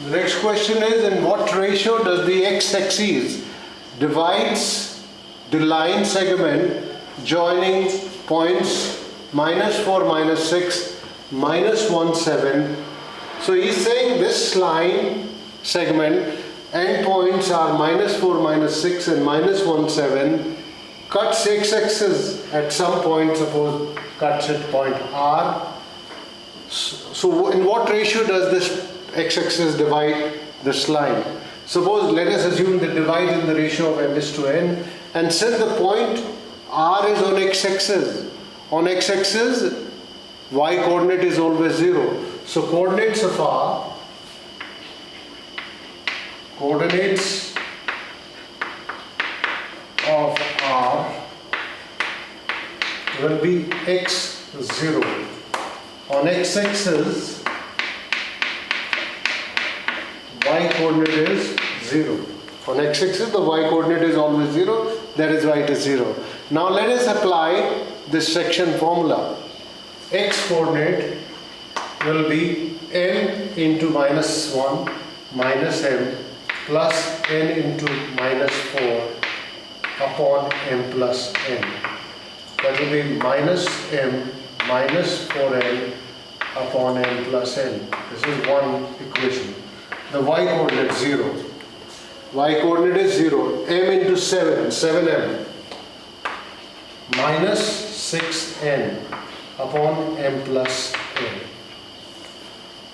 The next question is, in what ratio does the x-axis divides the line segment joining points -4, -6, -1, 7. So he's saying this line segment endpoints are -4, -6 and -1, 7. Cuts x-axis at some point, suppose cuts at point R. So in what ratio does this x-axis divide this line? Suppose, let us assume that divide in the ratio of m:n, and since the point R is on x-axis, y coordinate is always 0. So coordinates of R will be x0. On x-axis, y coordinate is 0. On x-axis, the y coordinate is always 0. That is why it is 0. Now let us apply this section formula. X coordinate will be n into -1 minus m plus n into -4 upon m plus n. That will be minus m minus 4n upon n plus n. This is one equation. The y coordinate is 0. Y coordinate is 0. M into 7, 7m minus 6n upon m plus n.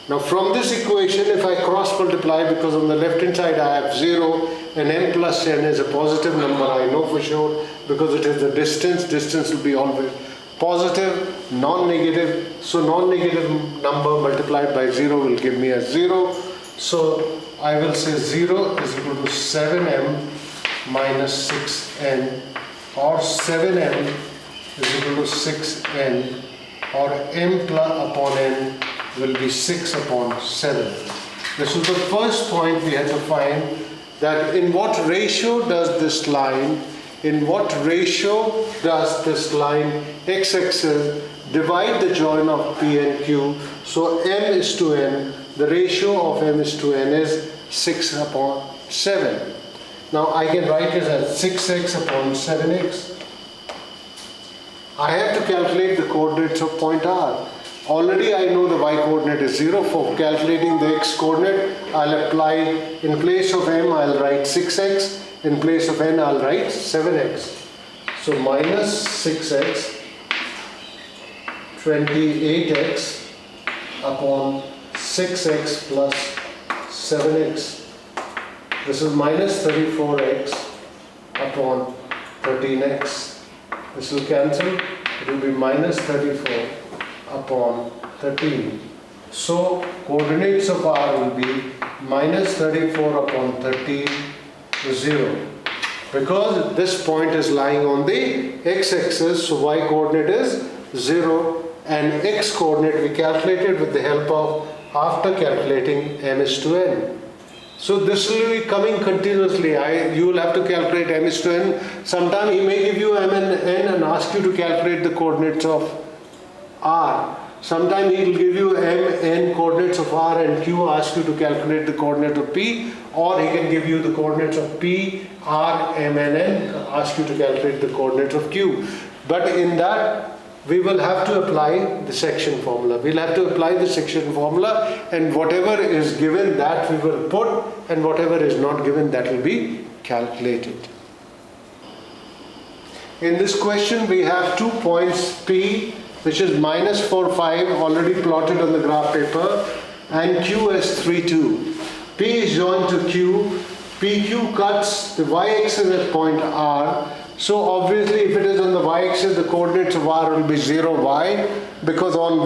Now from this equation, if I cross multiply, because on the left hand side I have 0 and m plus n is a positive number, I know for sure, because it is the distance. Distance will be always positive, non-negative. So non-negative number multiplied by 0 will give me a 0. So I will say 0 is equal to 7m minus 6n, or 7m is equal to 6n, or m plus upon n will be 6 upon 7. This is the first point we had to find, that in what ratio does this line x-axis divide the join of P and Q. So m is to n, the ratio of m is to n is 6 upon 7. Now I can write it as 6x upon 7x. I have to calculate the coordinates of point R. Already I know the y coordinate is 0. For calculating the x coordinate, I'll apply, in place of m I'll write 6x, in place of n I'll write 7x. So minus 6x, 28x upon 6x plus 7x. This is minus 34x upon 13x. This will cancel. It will be minus 34 upon 13. So coordinates of R will be minus 34 upon 13, 0. Because this point is lying on the x-axis, so y coordinate is 0, and x coordinate we calculated with the help of, after calculating m is to n. So this will be coming continuously. You will have to calculate m is to n. Sometime he may give you m and n and ask you to calculate the coordinates of R. Sometime he will give you m, n coordinates of R and Q, ask you to calculate the coordinate of P, or he can give you the coordinates of P, R, M and N, ask you to calculate the coordinates of Q. But in that, we will have to apply the section formula. We'll have to apply the section formula, and whatever is given, that we will put, and whatever is not given, that will be calculated. In this question, we have 2 points P, which is minus 4, 5, already plotted on the graph paper, and Q as 3, 2. P is joined to Q. PQ cuts the y-axis at point R. So obviously, if it is on the y-axis, the coordinates of R will be 0, y, because on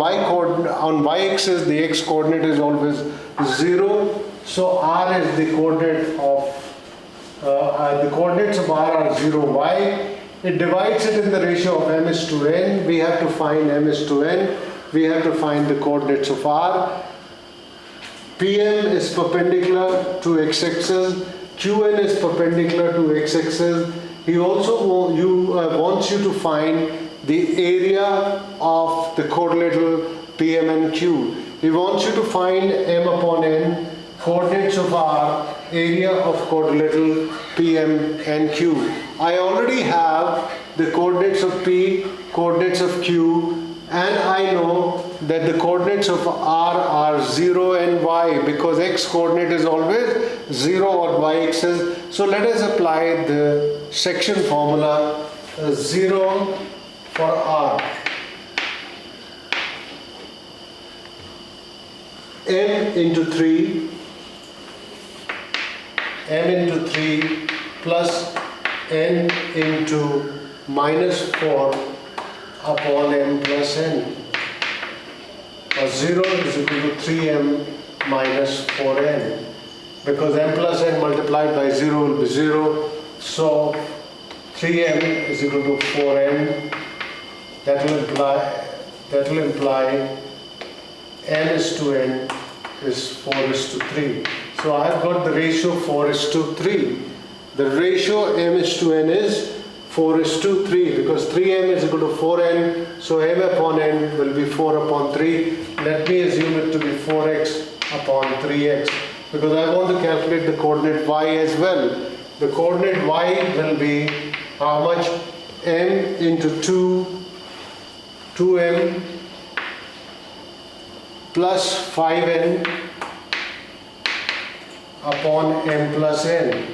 y-axis the x coordinate is always 0. So R is the coordinate of the coordinates of R are 0, y. It divides it in the ratio of m is to n. We have to find m is to n. We have to find the coordinates of R. Pm is perpendicular to x-axis. Qn is perpendicular to x-axis. He also wants you to find the area of the quadrilateral Pm and Q. He wants you to find m upon n coordinates of R, area of quadrilateral PM and Q. I already have the coordinates of P, coordinates of Q, and I know that the coordinates of R are 0 and Y because X coordinate is always 0 or Y axis. So let us apply the section formula 0 for R. M into 3 plus n into minus 4 upon m plus n. 0 is equal to 3m minus 4n because m plus n multiplied by 0 will be 0. So 3m is equal to 4n. That will imply n is to n is 4 is to 3. So I have got the ratio 4 is to 3. The ratio m is to n is 4 is to 3 because 3m is equal to 4n. So m upon n will be 4 upon 3. Let me assume it to be 4x upon 3x because I want to calculate the coordinate y as well. The coordinate y will be how much? M into 2m plus 5n upon m plus n.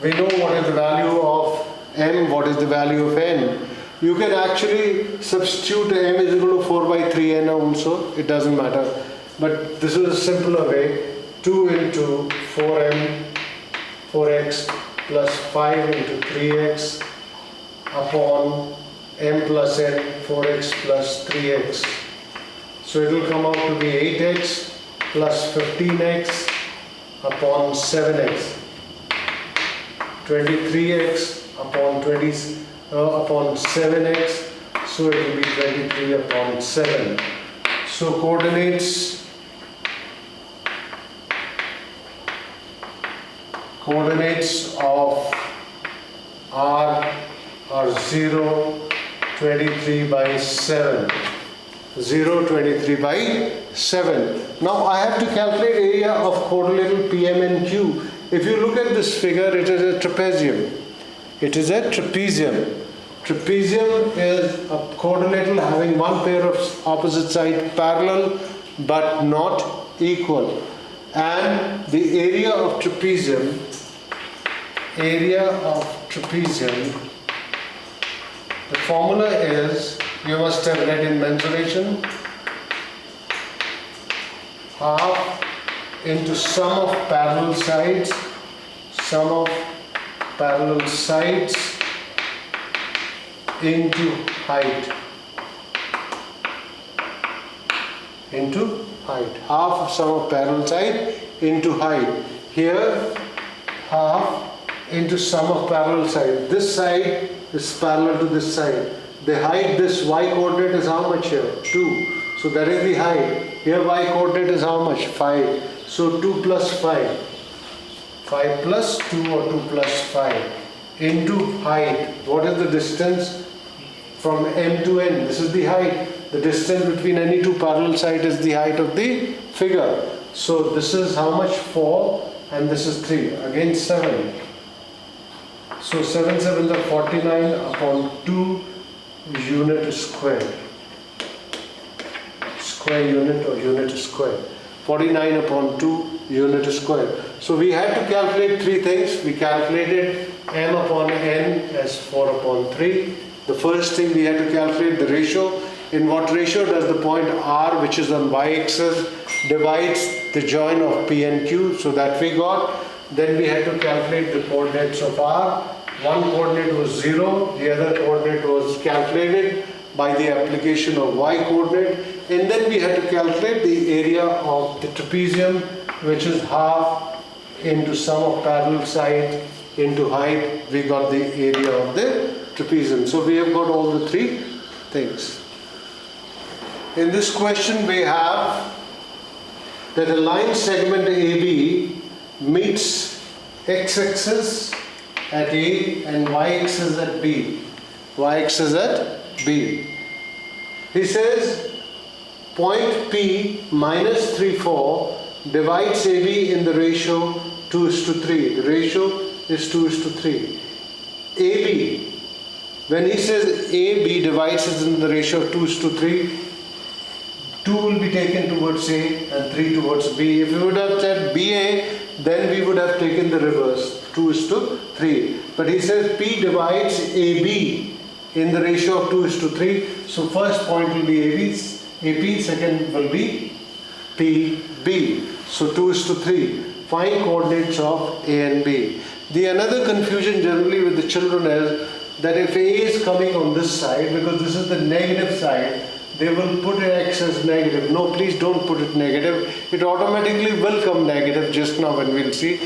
We know what is the value of m, what is the value of n. You can actually substitute m is equal to 4 by 3n also, it doesn't matter. But this is a simpler way. 2 into 4x plus 5 into 3x upon m plus n, 4x plus 3x. So it will come out to be 8x plus 15x upon 7x, 23x upon 7x, so it will be 23 upon 7. So coordinates of R are 0, 23 by 7. 0, 23 by 7. Now I have to calculate area of quadrilateral PM and Q. If you look at this figure, it is a trapezium. It is a trapezium. Trapezium is a quadrilateral having one pair of opposite sides parallel but not equal. And the area of trapezium, the formula is, you must have read in mensuration, half into sum of parallel sides into height. Half of sum of parallel side into height. Here, half into sum of parallel side. This side is parallel to this side. The height, this y coordinate is how much here? 2. So that is the height. Here y coordinate is how much? 5. So 2 plus 5. 5 plus 2 or 2 plus 5 into height. What is the distance from m to n? This is the height. The distance between any two parallel sides is the height of the figure. So this is how much? 4 and this is 3. Again 7. So 7 sevens are 49 upon 2 unit square. Square unit or unit square. 49 upon 2 unit square. So we had to calculate three things. We calculated m upon n as 4 upon 3. The first thing we had to calculate the ratio. In what ratio does the point R, which is on y-axis, divides the join of P and Q? So that we got. Then we had to calculate the coordinates of R. One coordinate was 0, the other coordinate was calculated by the application of y coordinate, and then we had to calculate the area of the trapezium, which is half into sum of parallel side into height. We got the area of the trapezium. So we have got all the three things. In this question we have that a line segment AB meets x-axis at A and y-axis at B. Y-axis at B. He says point P minus 3, 4 divides AB in the ratio 2:3. The ratio is 2:3. AB, when he says AB divides us in the ratio of 2:3, 2 will be taken towards A and 3 towards B. If we would have said BA, then we would have taken the reverse, 2:3. But he says P divides AB in the ratio of 2:3. So first point will be AP, second will be PB. So 2:3. Find coordinates of A and B. The another confusion generally with the children is that if A is coming on this side, because this is the negative side, they will put X as negative. No, please don't put it negative. It automatically will come negative just now when we'll see.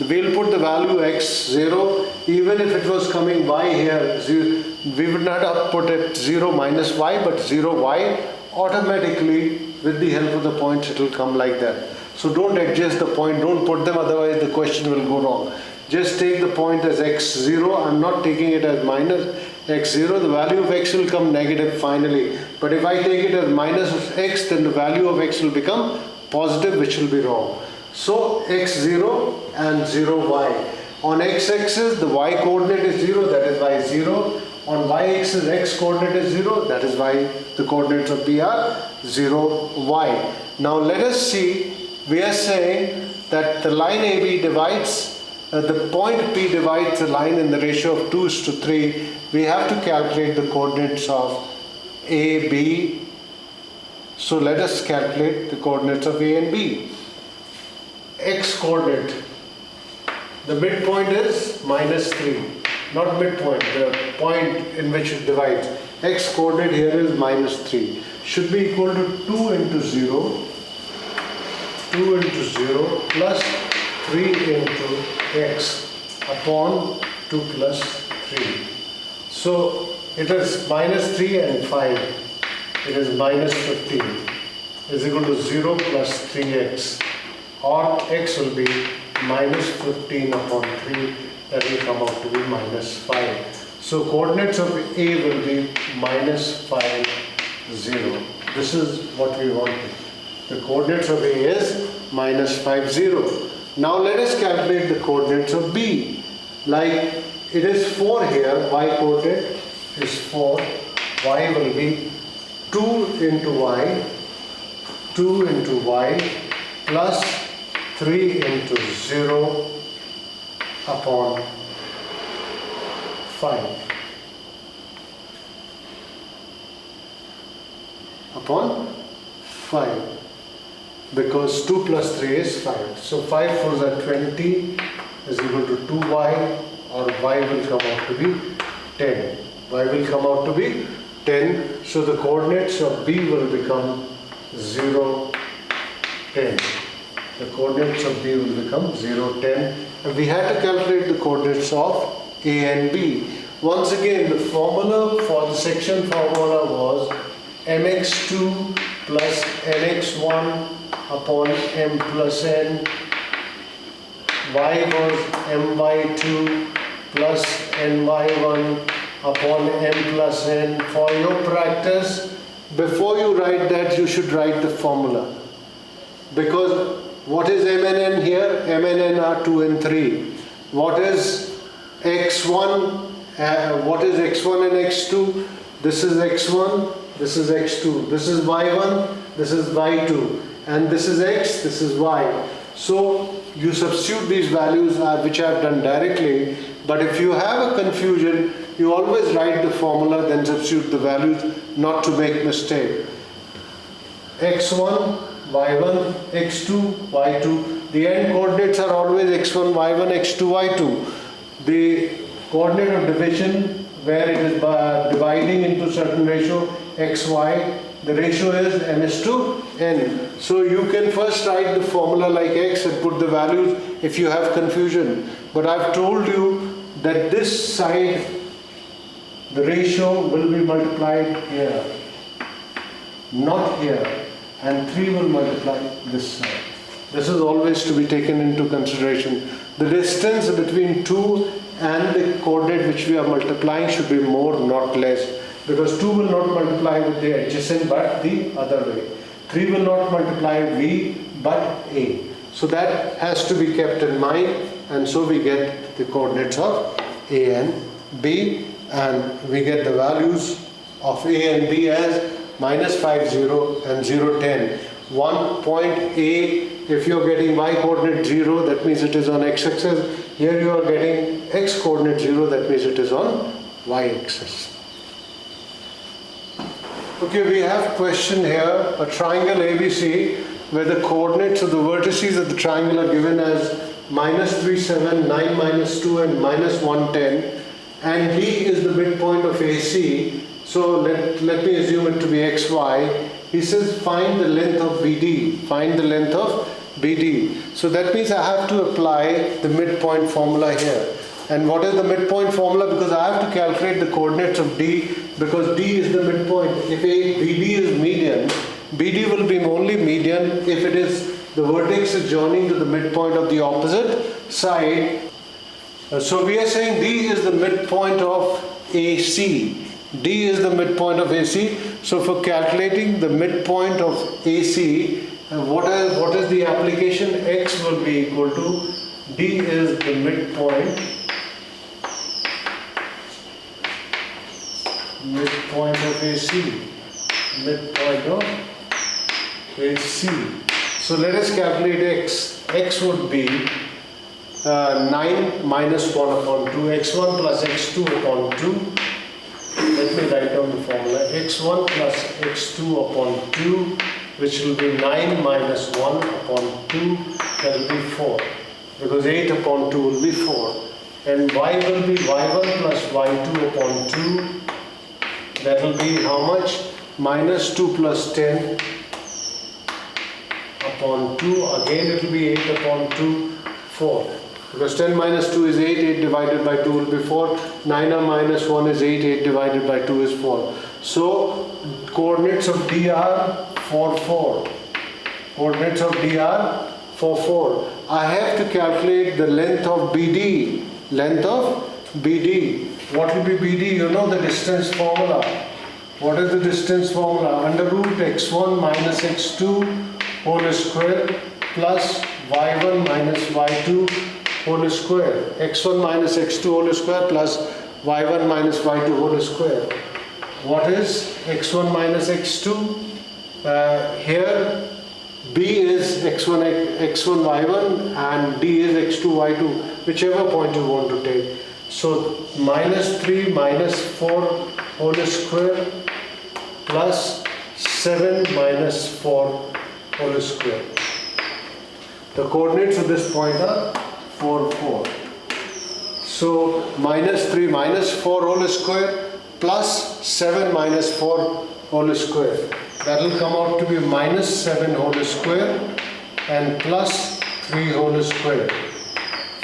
We'll put the value X 0. Even if it was coming Y here, we would not have put it 0 minus Y, but 0Y. Automatically, with the help of the points, it will come like that. So don't adjust the point, don't put them, otherwise the question will go wrong. Just take the point as X0. I'm not taking it as minus X0. The value of X will come negative finally. But if I take it as minus X, then the value of X will become positive, which will be wrong. So X0 and 0Y. On X-axis, the Y coordinate is 0, that is why 0. On Y-axis, X coordinate is 0, that is why the coordinates of B are 0, Y. Now let us see, we are saying that the line AB divides, the point P divides the line in the ratio of 2:3. We have to calculate the coordinates of AB. So let us calculate the coordinates of A and B. X coordinate, the midpoint is -3, not midpoint, the point in which it divides. X coordinate here is -3, should be equal to 2 into 0 plus 3 into X upon 2 plus 3. So it is -3 and 5, it is -15 is equal to 0 plus 3x, or X will be -15 upon 3, that will come out to be -5. So coordinates of A will be -5, 0. This is what we wanted. The coordinates of A is -5, 0. Now let us calculate the coordinates of B. Like it is 4 here, Y coordinate is 4, Y will be 2 into Y plus 3 into 0 upon 5. Upon 5. Because 2 plus 3 is 5. So 5 4s are 20 is equal to 2y, or y will come out to be 10. Y will come out to be 10. So the coordinates of B will become 0, 10. The coordinates of B will become 0, 10. And we had to calculate the coordinates of A and B. Once again, the formula for the section formula was mx2 plus nx1 upon m plus n. Y was my2 plus ny1 upon m plus n. For your practice, before you write that, you should write the formula. Because what is m and n here? M and n are 2 and 3. What is x1? What is x1 and x2? This is x1, this is x2. This is y1, this is y2. And this is x, this is y. So you substitute these values, which I have done directly. But if you have a confusion, you always write the formula, then substitute the values, not to make mistake. x1, y1, x2, y2. The end coordinates are always x1, y1, x2, y2. The coordinate of division, where it is dividing into certain ratio, x, y, the ratio is m is to n. So you can first write the formula like x and put the values if you have confusion. But I've told you that this side, the ratio will be multiplied here, not here, and 3 will multiply this side. This is always to be taken into consideration. The distance between 2 and the coordinate which we are multiplying should be more, not less. Because 2 will not multiply with the adjacent but the other way. 3 will not multiply V but A. So that has to be kept in mind, and so we get the coordinates of A and B, and we get the values of A and B as -5, 0 and 0, 10. One point A, if you're getting y coordinate 0, that means it is on x-axis. Here you are getting x coordinate 0, that means it is on y-axis. Okay, we have question here, a triangle ABC, where the coordinates of the vertices of the triangle are given as -3, 7, 9, -2 and -110, and D is the midpoint of AC. So let me assume it to be XY. He says find the length of BD, find the length of BD. So that means I have to apply the midpoint formula here. And what is the midpoint formula? Because I have to calculate the coordinates of D, because D is the midpoint. If BD is median, BD will be only median if it is the vertex is joining to the midpoint of the opposite side. So we are saying D is the midpoint of AC. D is the midpoint of AC. So for calculating the midpoint of AC, what is the application? X will be equal to D is the midpoint of AC. Midpoint of AC. So let us calculate X. X would be 9 minus 1 upon 2, x1 plus x2 upon 2. Let me write down the formula. x1 plus x2 upon 2, which will be 9 minus 1 upon 2, that will be 4. Because 8 upon 2 will be 4. And y will be y1 plus y2 upon 2. That will be how much? Minus 2 plus 10 upon 2. Again it will be 8 upon 2, 4. Because 10 minus 2 is 8, 8 divided by 2 will be 4. 9 minus 1 is 8, 8 divided by 2 is 4. So coordinates of D are 4, 4. Coordinates of D are 4, 4. I have to calculate the length of BD. Length of BD. What will be BD? You know the distance formula. What is the distance formula? Under root x1 minus x2 whole square plus y1 minus y2 whole square. x1 minus x2 whole square plus y1 minus y2 whole square. What is x1 minus x2? Here B is x1 y1 and D is x2 y2, whichever point you want to take. So minus 3 minus 4 whole square plus 7 minus 4 whole square. The coordinates of this point are 4, 4. So minus 3 minus 4 whole square plus 7 minus 4 whole square. That will come out to be minus 7 whole square and plus 3 whole square.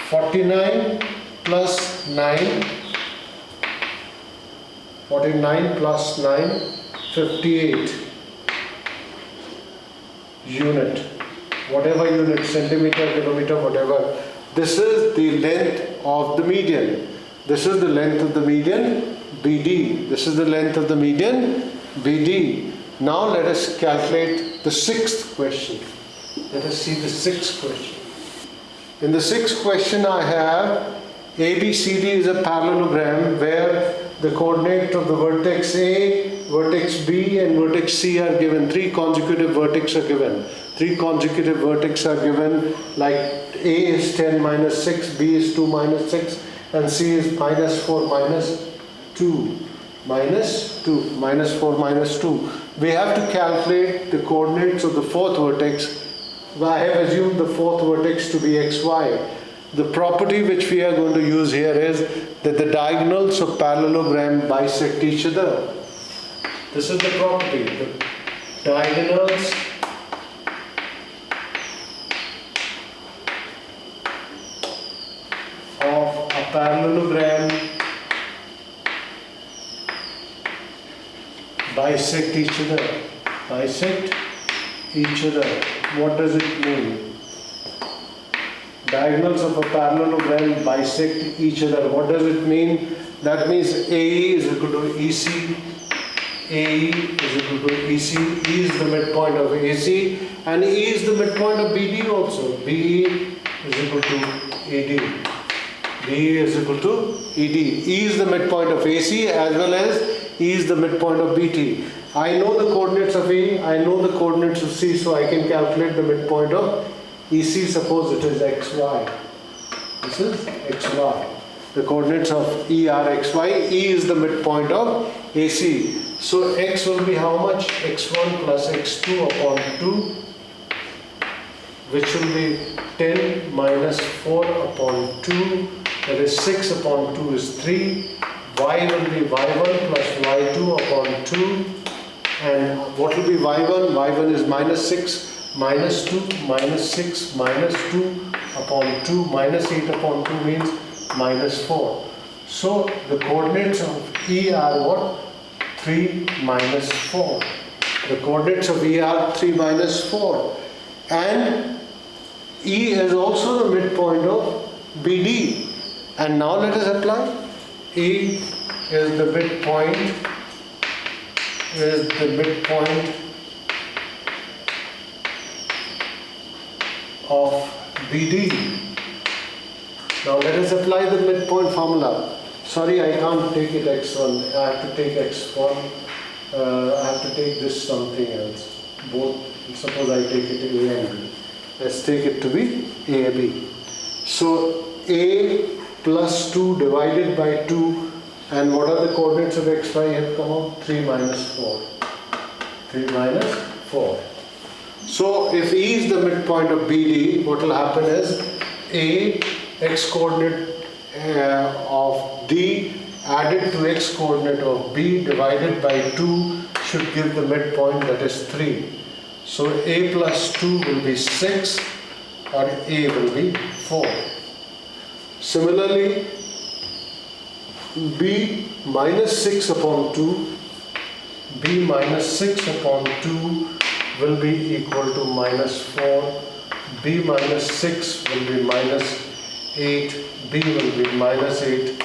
49 plus 9. 49 plus 9, 58 unit. Whatever unit, centimeter, kilometer, whatever. This is the length of the median. This is the length of the median, BD. This is the length of the median, BD. Now let us calculate the sixth question. Let us see the sixth question. In the sixth question I have ABCD is a parallelogram where the coordinate of the vertex A, vertex B and vertex C are given. 3 consecutive vertices are given. 3 consecutive vertices are given, like A is 10 minus 6, B is 2 minus 6 and C is minus 4 minus 2. Minus 2, minus 4 minus 2. We have to calculate the coordinates of the fourth vertex. I have assumed the fourth vertex to be xy. The property which we are going to use here is that the diagonals of parallelogram bisect each other. This is the property. The diagonals of a parallelogram bisect each other. Bisect each other. What does it mean? Diagonals of a parallelogram bisect each other. What does it mean? That means AE is equal to EC, AE is equal to EC. E is the midpoint of AC and E is the midpoint of BD also. BE is equal to ED. BE is equal to ED. E is the midpoint of AC as well as E is the midpoint of BT. I know the coordinates of A, I know the coordinates of C, so I can calculate the midpoint of EC. Suppose it is XY. This is XY. The coordinates of E are XY. E is the midpoint of AC. So X will be how much? X1 plus X2 upon 2, which will be 10 minus 4 upon 2, that is 6 upon 2 is 3. Y will be Y1 plus Y2 upon 2. And what will be Y1? Y1 is minus 6 minus 2 minus 6 minus 2 upon 2 minus 8 upon 2 means minus 4. So the coordinates of E are what? 3 minus 4. The coordinates of E are 3 minus 4. And E is also the midpoint of BD. And now let us apply. E is the midpoint of BD. Now let us apply the midpoint formula. Sorry, I can't take it x1. I have to take x1. I have to take this something else. Both. Suppose I take it A and B. Let's take it to be A, B. So A plus 2 divided by 2. And what are the coordinates of xy have come out? 3 minus 4. 3 minus 4. So if E is the midpoint of BD, what will happen is A x coordinate of D added to x coordinate of B divided by 2 should give the midpoint, that is 3. So A plus 2 will be 6 or A will be 4. Similarly, B minus 6 upon 2, B minus 6 upon 2 will be equal to minus 4, B minus 6 will be minus 8, B will be minus 8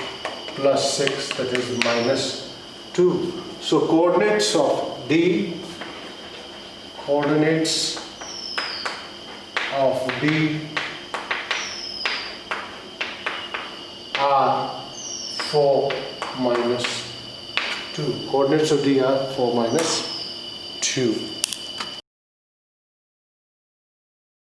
plus 6, that is minus 2. So coordinates of D, coordinates of D are 4 minus 2. Coordinates of D are 4 minus 2.